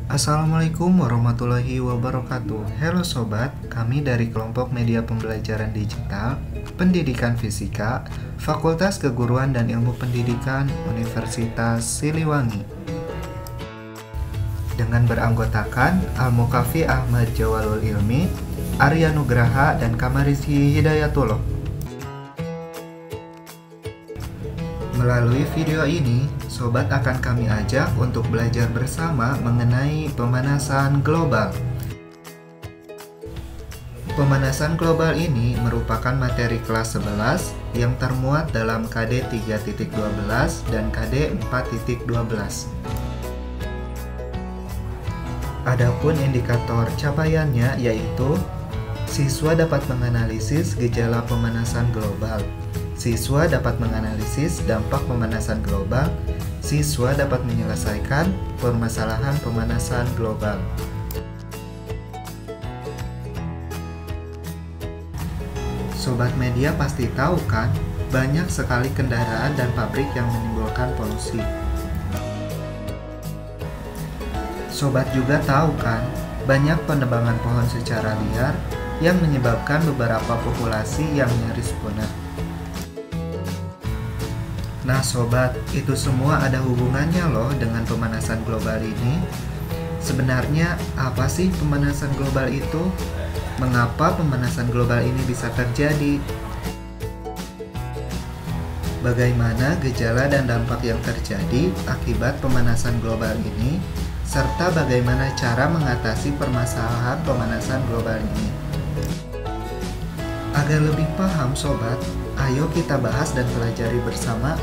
Assalamualaikum warahmatullahi wabarakatuh. Halo sobat, kami dari kelompok media pembelajaran digital, pendidikan fisika, Fakultas Keguruan dan Ilmu Pendidikan Universitas Siliwangi. Dengan beranggotakan Al-Mukafi Ahmad Jawalul Ilmi, Arya Nugraha, dan Kamarizi Hidayatullah. Melalui video ini, sobat akan kami ajak untuk belajar bersama mengenai pemanasan global. Pemanasan global ini merupakan materi kelas 11 yang termuat dalam KD 3.12 dan KD 4.12. Adapun indikator capaiannya yaitu siswa dapat menganalisis gejala pemanasan global. Siswa dapat menganalisis dampak pemanasan global. Siswa dapat menyelesaikan permasalahan pemanasan global. Sobat media pasti tahu kan, banyak sekali kendaraan dan pabrik yang menimbulkan polusi. Sobat juga tahu kan, banyak penebangan pohon secara liar yang menyebabkan beberapa populasi yang nyaris punah. Nah sobat, itu semua ada hubungannya loh dengan pemanasan global ini. Sebenarnya apa sih pemanasan global itu? Mengapa pemanasan global ini bisa terjadi? Bagaimana gejala dan dampak yang terjadi akibat pemanasan global ini? Serta bagaimana cara mengatasi permasalahan pemanasan global ini? Agar lebih paham sobat, ayo kita bahas dan pelajari bersama.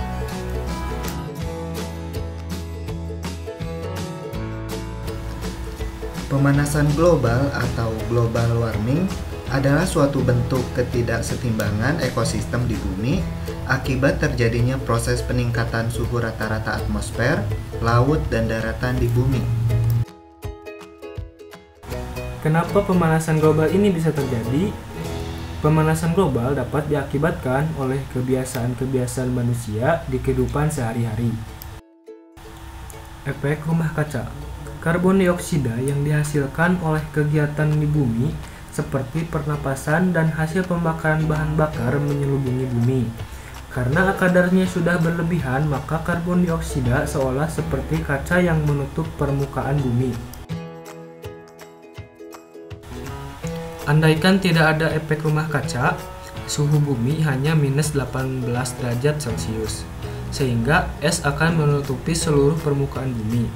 Pemanasan global atau global warming adalah suatu bentuk ketidaksetimbangan ekosistem di bumi akibat terjadinya proses peningkatan suhu rata-rata atmosfer, laut, dan daratan di bumi. Kenapa pemanasan global ini bisa terjadi? Pemanasan global dapat diakibatkan oleh kebiasaan-kebiasaan manusia di kehidupan sehari-hari. Efek rumah kaca. Karbon dioksida yang dihasilkan oleh kegiatan di bumi seperti pernapasan dan hasil pembakaran bahan bakar menyelubungi bumi. Karena kadarnya sudah berlebihan, maka karbon dioksida seolah seperti kaca yang menutup permukaan bumi. Andaikan tidak ada efek rumah kaca, suhu bumi hanya minus 18 derajat Celcius, sehingga es akan menutupi seluruh permukaan bumi.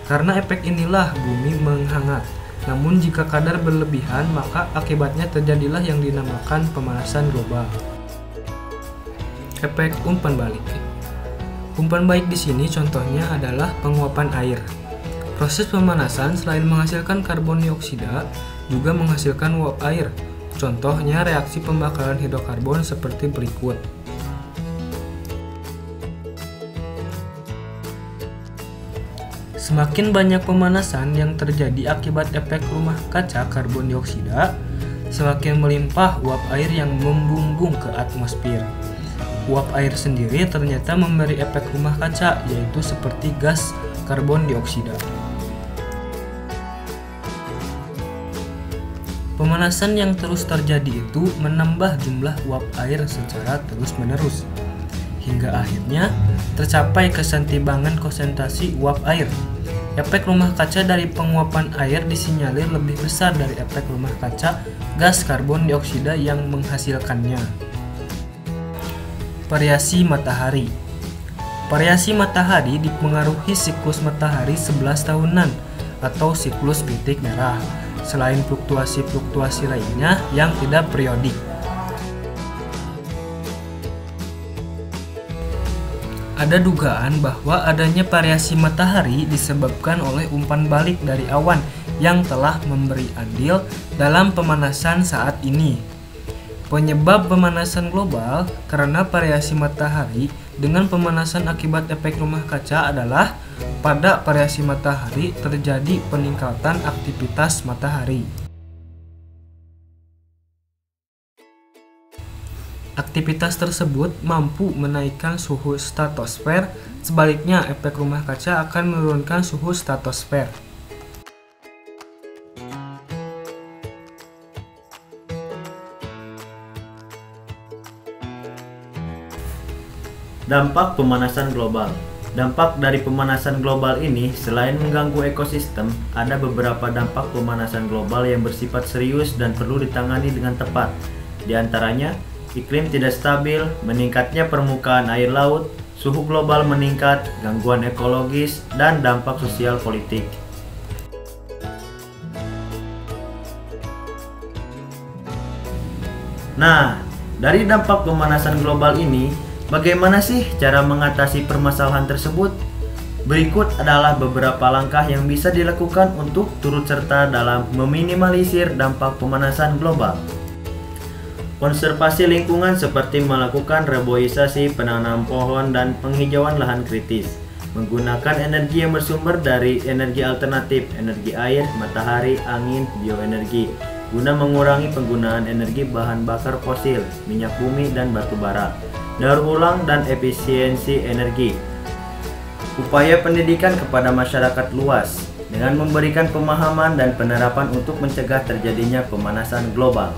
Karena efek inilah bumi menghangat. Namun jika kadar berlebihan, maka akibatnya terjadilah yang dinamakan pemanasan global. Efek umpan balik. Umpan balik di sini contohnya adalah penguapan air. Proses pemanasan selain menghasilkan karbon dioksida, juga menghasilkan uap air. Contohnya reaksi pembakaran hidrokarbon seperti berikut. Semakin banyak pemanasan yang terjadi akibat efek rumah kaca karbon dioksida, semakin melimpah uap air yang membumbung ke atmosfer. Uap air sendiri ternyata memberi efek rumah kaca, yaitu seperti gas karbon dioksida. Pemanasan yang terus terjadi itu menambah jumlah uap air secara terus-menerus, hingga akhirnya tercapai kesetimbangan konsentrasi uap air. Efek rumah kaca dari penguapan air disinyalir lebih besar dari efek rumah kaca gas karbon dioksida yang menghasilkannya. Variasi matahari. Variasi matahari dipengaruhi siklus matahari 11 tahunan atau siklus bintik merah, selain fluktuasi-fluktuasi lainnya yang tidak periodik. Ada dugaan bahwa adanya variasi matahari disebabkan oleh umpan balik dari awan yang telah memberi andil dalam pemanasan saat ini. Penyebab pemanasan global karena variasi matahari dengan pemanasan akibat efek rumah kaca adalah pada variasi matahari terjadi peningkatan aktivitas matahari. Aktivitas tersebut mampu menaikkan suhu stratosfer, sebaliknya efek rumah kaca akan menurunkan suhu stratosfer. Dampak pemanasan global. Dampak dari pemanasan global ini selain mengganggu ekosistem, ada beberapa dampak pemanasan global yang bersifat serius dan perlu ditangani dengan tepat. Di antaranya, iklim tidak stabil, meningkatnya permukaan air laut, suhu global meningkat, gangguan ekologis, dan dampak sosial politik. Nah, dari dampak pemanasan global ini, bagaimana sih cara mengatasi permasalahan tersebut? Berikut adalah beberapa langkah yang bisa dilakukan untuk turut serta dalam meminimalisir dampak pemanasan global. Konservasi lingkungan seperti melakukan reboisasi, penanaman pohon, dan penghijauan lahan kritis. Menggunakan energi yang bersumber dari energi alternatif, energi air, matahari, angin, bioenergi, guna mengurangi penggunaan energi bahan bakar fosil, minyak bumi, dan batu bara. Daur ulang dan efisiensi energi. Upaya pendidikan kepada masyarakat luas dengan memberikan pemahaman dan penerapan untuk mencegah terjadinya pemanasan global.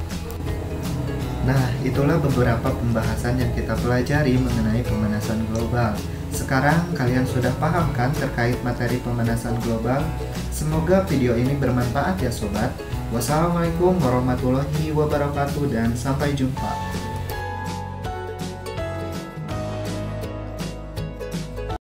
Nah, itulah beberapa pembahasan yang kita pelajari mengenai pemanasan global. Sekarang kalian sudah paham kan terkait materi pemanasan global? Semoga video ini bermanfaat ya sobat. Wassalamualaikum warahmatullahi wabarakatuh dan sampai jumpa.